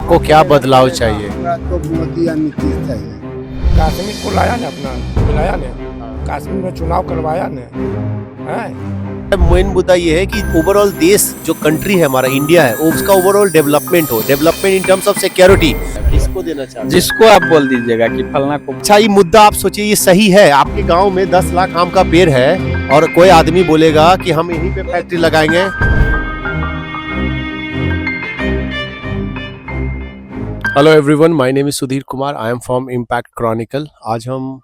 आपको क्या बदलाव चाहिए? हमरा तो मोदी या नीतीश चाहिए। कश्मीर को लाया ने अपना मिलाया ने, कश्मीर में चुनाव करवाया ने, हैं? मेन मुद्दा ये है कि ओवरऑल देश जो कंट्री है हमारा इंडिया है वो उसका ओवरऑल डेवलपमेंट हो, development in terms of security. किसको देना चाहते हैं? जिसको आप बोल दीजिएगा कि फलना को। अच्छा, ये मुद्दा आप सोचिए ये सही है? आपके गांव में 10 लाख आम का पेड़ है और कोई आदमी बोलेगा कि हम यहीं पे फैक्ट्री लगाएंगे। Hello everyone, my name is Sudhir Kumar, I am from impact Chronicle. आज हम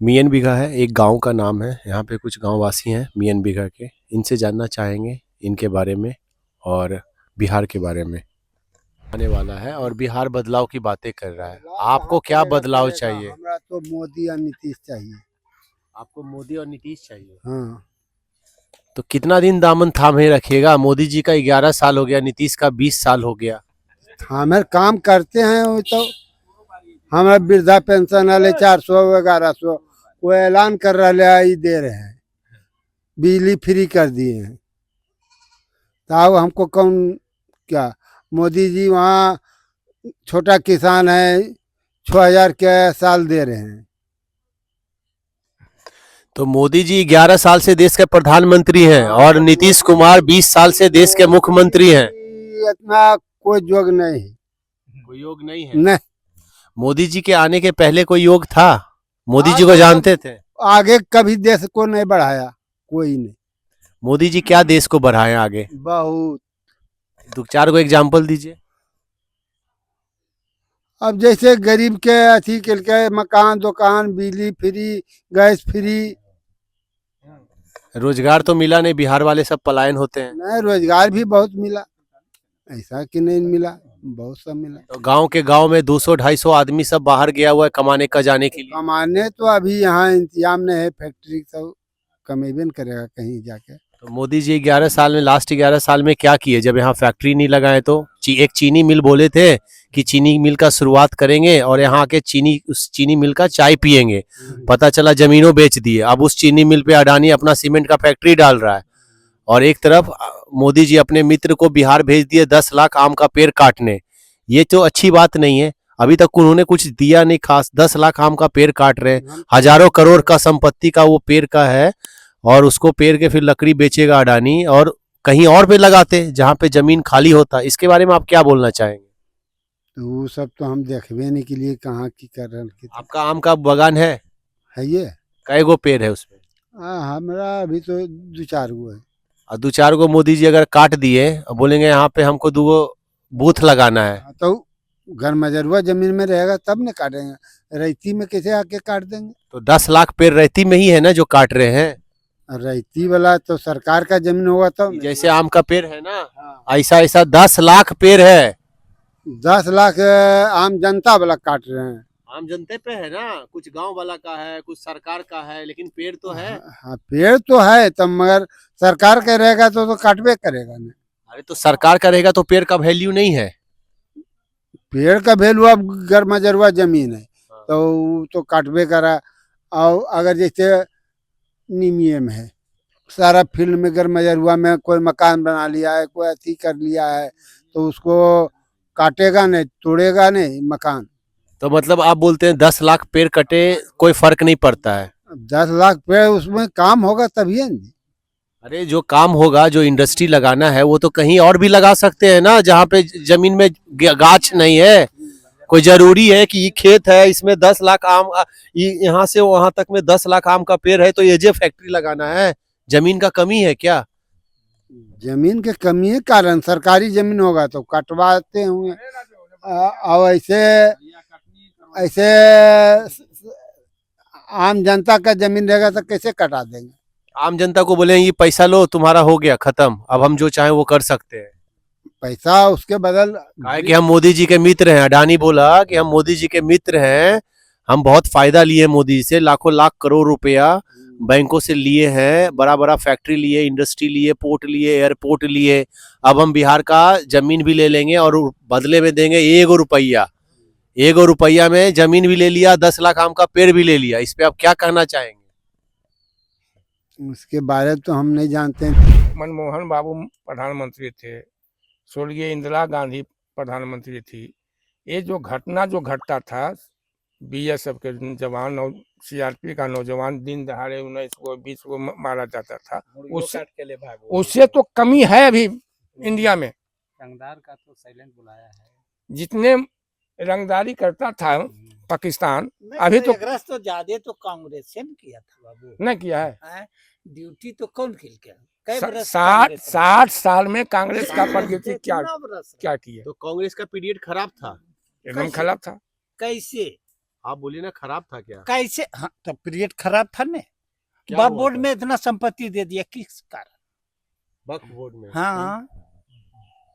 मियन बिघा है, एक गांव का नाम है। यहाँ पे कुछ गांववासी हैं मियन बिघा के, इनसे जानना चाहेंगे इनके बारे में और बिहार के बारे में। आने वाला है और बिहार बदलाव की बातें कर रहा है। आपको क्या बदलाव चाहिए? हमरा तो मोदी या नीतीश चाहिए। आपको मोदी और नीतीश चाहिए। हाँ, तो कितना दिन दामन थामे रखिएगा? मोदी जी का 11 साल हो गया, नीतीश का 20 साल हो गया। हमारे काम करते हैं वो तो। हमारा वृद्धा पेंशन वाले 400 1100 वो ऐलान कर रहे हैं, दे रहे हैं, बिजली फ्री कर दिए हैं। तो अब हमको कौन क्या, मोदी जी वहाँ छोटा किसान है 6000 के साल दे रहे हैं। तो मोदी जी 11 साल से देश के प्रधानमंत्री हैं और नीतीश कुमार 20 साल से देश के मुख्यमंत्री हैं। इतना कोई योग नहीं है। कोई योग नहीं है? नहीं, मोदी जी के आने के पहले कोई योग था? मोदी जी को जानते थे? आगे कभी देश को नहीं बढ़ाया कोई नहीं। मोदी जी क्या देश को बढ़ाए आगे? बहुत। 2-4 को एग्जाम्पल दीजिए। अब जैसे गरीब के अथी के मकान दुकान, बिजली फ्री, गैस फ्री। रोजगार तो मिला नहीं, बिहार वाले सब पलायन होते हैं। नहीं, रोजगार भी बहुत मिला, ऐसा कि नहीं मिला, बहुत सब मिला। तो गांव में 200-250 आदमी सब बाहर गया हुआ है कमाने का जाने के लिए। कमाने तो अभी यहाँ इंतजाम नहीं है, फैक्ट्री सब कमेबे न करेगा कहीं जाके। तो मोदी जी 11 साल में, लास्ट 11 साल में क्या किए? जब यहाँ फैक्ट्री नहीं लगाए तो एक चीनी मिल बोले थे कि चीनी मिल का शुरुआत करेंगे और यहाँ के उस चीनी मिल का चाय पियेंगे। पता चला जमीनों बेच दिए। अब उस चीनी मिल पे अडानी अपना सीमेंट का फैक्ट्री डाल रहा है और एक तरफ मोदी जी अपने मित्र को बिहार भेज दिए 10 लाख आम का पेड़ काटने। ये तो अच्छी बात नहीं है। अभी तक उन्होंने कुछ दिया नहीं खास, 10 लाख आम का पेड़ काट रहे हैं। हजारों करोड़ का संपत्ति का वो पेड़ का है और उसको पेड़ के फिर लकड़ी बेचेगा अडानी और कहीं और पे लगाते जहाँ पे जमीन खाली होता। इसके बारे में आप क्या बोलना चाहेंगे? तो वो सब तो हम देखबे नहीं के लिए कहाँ की कर रहे हैं। आपका आम का बगान है ये कई गो पेड़ है उसमें? हमारा अभी तो 2-4 गो है। और 2-4 गो मोदी जी अगर काट दिए और बोलेंगे यहाँ पे हमको 2 गो बूथ लगाना है, तो घर मजरुआ जमीन में रहेगा तब न काटेंगे, रैती में कैसे आके काट देंगे? तो 10 लाख पेड़ रहती में ही है ना जो काट रहे हैं। रैती वाला तो सरकार का जमीन होगा तब। जैसे आम का पेड़ है ना, ऐसा 10 लाख पेड़ है। 10 लाख आम जनता वाला काट रहे हैं। आम जनते पे है ना, कुछ गांव वाला का है, कुछ सरकार का है, लेकिन पेड़ तो है। हाँ, पेड़ तो है तब, मगर सरकार का रहेगा तो काटबे करेगा ना। अरे तो सरकार का रहेगा तो पेड़ का वैल्यू नहीं है। पेड़ का वैल्यू अब घर मजरुआ जमीन है तो काटबे करा। और अगर जैसे नियम है, सारा फील्ड में घर मजरुआ में कोई मकान बना लिया है, कोई अथी कर लिया है, तो उसको काटेगा नहीं, तोड़ेगा नहीं मकान। तो मतलब आप बोलते हैं 10 लाख पेड़ कटे कोई फर्क नहीं पड़ता है? 10 लाख पेड़ उसमें काम होगा तभी है ना। अरे जो काम होगा, जो इंडस्ट्री लगाना है वो तो कहीं और भी लगा सकते हैं ना, जहाँ पे जमीन में गाछ नहीं है। कोई जरूरी है कि ये खेत है इसमें 10 लाख आम, यहाँ से वहां तक में 10 लाख आम का पेड़ है तो ये जो फैक्ट्री लगाना है? जमीन का कमी है क्या? जमीन के कमी के कारण सरकारी जमीन होगा तो कटवाते होंगे। और ऐसे आम जनता का जमीन रहेगा तो कैसे कटा देंगे? आम जनता को बोले ये पैसा लो, तुम्हारा हो गया खत्म, अब हम जो चाहें वो कर सकते हैं। पैसा उसके बदल काहे कि हम मोदी जी के मित्र हैं। अडानी बोला कि हम मोदी जी के मित्र हैं, हम बहुत फायदा लिए मोदी जी से, लाखों लाख करोड़ रुपया बैंकों से लिए हैं, बड़ा बड़ा फैक्ट्री लिए, इंडस्ट्री लिए, पोर्ट लिए, एयरपोर्ट लिए। अब हम बिहार का जमीन भी ले लेंगे और बदले में देंगे 1 रुपया। 1 रुपया में जमीन भी ले लिया, 10 लाख आम का पेड़ भी ले लिया। इस पे आप क्या कहना चाहेंगे? उसके बारे में तो हम नहीं जानते हैं। मनमोहन बाबू प्रधानमंत्री थे, स्वर्गीय इंदिरा गांधी प्रधानमंत्री थी, ये जो घटना जो घटता था, बीएसएफ के जवान और सीआरपी का नौजवान दिन दहाड़े 19 को 20 को मारा जाता था, उससे तो कमी है अभी इंडिया में। रंगदार का तो साइलेंट बुलाया है, जितने रंगदारी करता था पाकिस्तान, अभी तो तो ज्यादा तो कांग्रेस से किया था बाबू, नहीं किया है। ड्यूटी तो कौन खेल के 60 साल में कांग्रेस का प्रगति क्या किया? तो कांग्रेस का पीरियड खराब था, एकदम खराब था। कैसे आप बोलिए ना खराब था क्या? कैसे? हाँ, तो पीरियड खराब था ने, क्या वक्फ हुआ बोर्ड था? में इतना संपत्ति दे दिया किस कारण? वक्फ बोर्ड में हाँ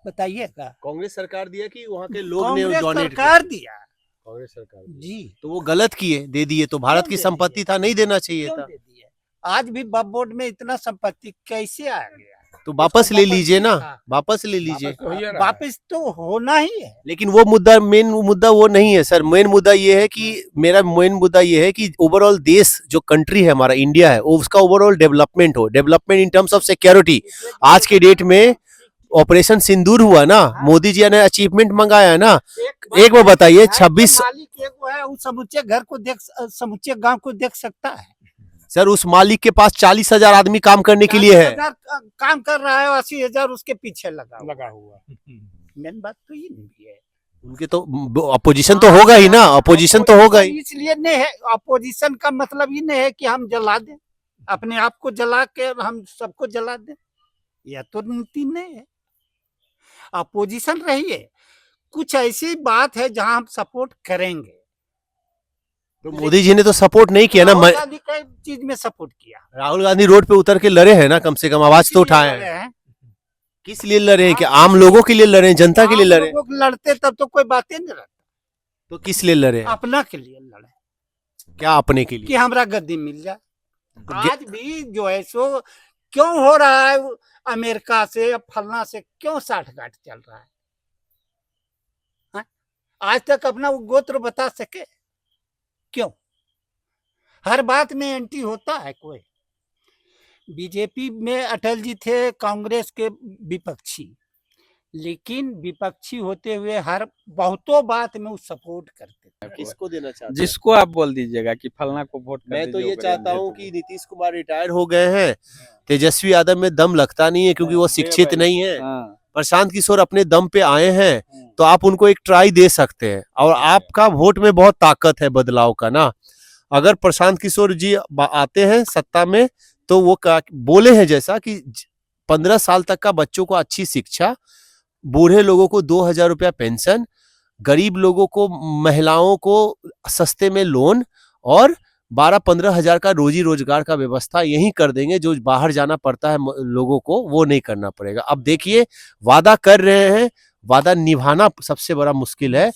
बताइएगा। कांग्रेस सरकार दिया कि वहाँ के लोग ने कांग्रेस डोनेट सरकार दिया कांग्रेस सरकार दिया। जी, तो वो गलत किए, दे दिए, तो भारत क्यों की दे संपत्ति दिए? था, नहीं देना चाहिए क्यों था। दे दिया? आज भी वक्फ बोर्ड में इतना संपत्ति कैसे आ गया? तो वापस ले लीजिए ना, हाँ। वापस ले लीजिए। वापस तो हो ही रहा है। वापस तो होना ही है। लेकिन वो मुद्दा, मेन मुद्दा वो नहीं है सर। मेन मुद्दा ये है कि मेरा मेन मुद्दा ये है कि ओवरऑल देश जो कंट्री है हमारा इंडिया है, वो उसका ओवरऑल डेवलपमेंट हो, development in terms of security. आज के डेट में ऑपरेशन सिंदूर हुआ ना, मोदी जी ने अचीवमेंट मंगाया है ना। एक बार बताइए, 26 मालिक एक वो है, वो समूचे घर को देख, समूचे गांव को देख सकता है। सर उस मालिक के पास 40,000 आदमी काम करने के लिए है। 40,000 काम कर रहा है, 80,000 उसके पीछे लगा हुआ। मेन बात तो ये नहीं है। उनके तो अपोजिशन तो होगा ही ना, अपोजिशन तो होगा ही। इसलिए नहीं है, अपोजिशन का मतलब ये नहीं है कि हम जला दें, अपने आप को जला के हम सबको जला दें, यह तो नीति नहीं है। अपोजिशन रहिए, कुछ ऐसी बात है जहां हम सपोर्ट करेंगे। तो मोदी जी ने तो सपोर्ट नहीं किया ना। राहुल गांधी कई चीज में सपोर्ट किया, राहुल गांधी रोड पे उतर के लड़े हैं ना, कम से कम आवाज तो उठाए हैं। किस लिए लड़े हैं? कि आम लोगों के लिए लड़े हैं, जनता के लिए लड़े हैं? लोग लड़ते तब तो कोई बातें नहीं रहती, तो किस लिए लड़े हैं? अपना के लिए लड़े क्या अपने के कि लिए? हमरा गद्दी मिल जाए। आज भी जो है सो क्यों हो रहा है, अमेरिका से या फलना से क्यों साठगांठ चल रहा है? हाँ? आज तक अपना वो गोत्र बता सके क्यों? हर बात में एंटी होता है कोई। बीजेपी में अटल जी थे कांग्रेस के विपक्षी, लेकिन विपक्षी होते हुए हर बहुतों बात में वो सपोर्ट करते थे। किसको देना चाहते हैं? जिसको आप बोल दीजिएगा कि फलना को वोट कर मैं तो दीजिए, ये वो चाहता करेंगे हूँ तो कि नीतीश कुमार रिटायर हो गए हैं, तेजस्वी यादव में दम लगता नहीं है क्योंकि वो शिक्षित नहीं है। हाँ, प्रशांत किशोर अपने दम पे आए हैं, तो आप उनको एक ट्राई दे सकते हैं। और आपका वोट में बहुत ताकत है बदलाव का ना। अगर प्रशांत किशोर जी आते हैं सत्ता में, तो वो बोले हैं जैसा कि 15 साल तक का बच्चों को अच्छी शिक्षा, बूढ़े लोगों को 2,000 रुपया पेंशन, गरीब लोगों को, महिलाओं को सस्ते में लोन, और 12-15 हजार का रोजी रोजगार का व्यवस्था यही कर देंगे। जो बाहर जाना पड़ता है लोगों को, वो नहीं करना पड़ेगा। अब देखिए, वादा कर रहे हैं, वादा निभाना सबसे बड़ा मुश्किल है।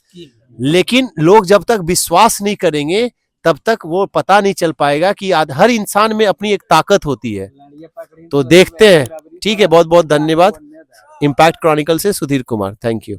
लेकिन लोग जब तक विश्वास नहीं करेंगे, तब तक वो पता नहीं चल पाएगा कि हर इंसान में अपनी एक ताकत होती है। तो देखते हैं। ठीक है, बहुत बहुत धन्यवाद। इम्पैक्ट क्रॉनिकल से सुधीर कुमार, थैंक यू।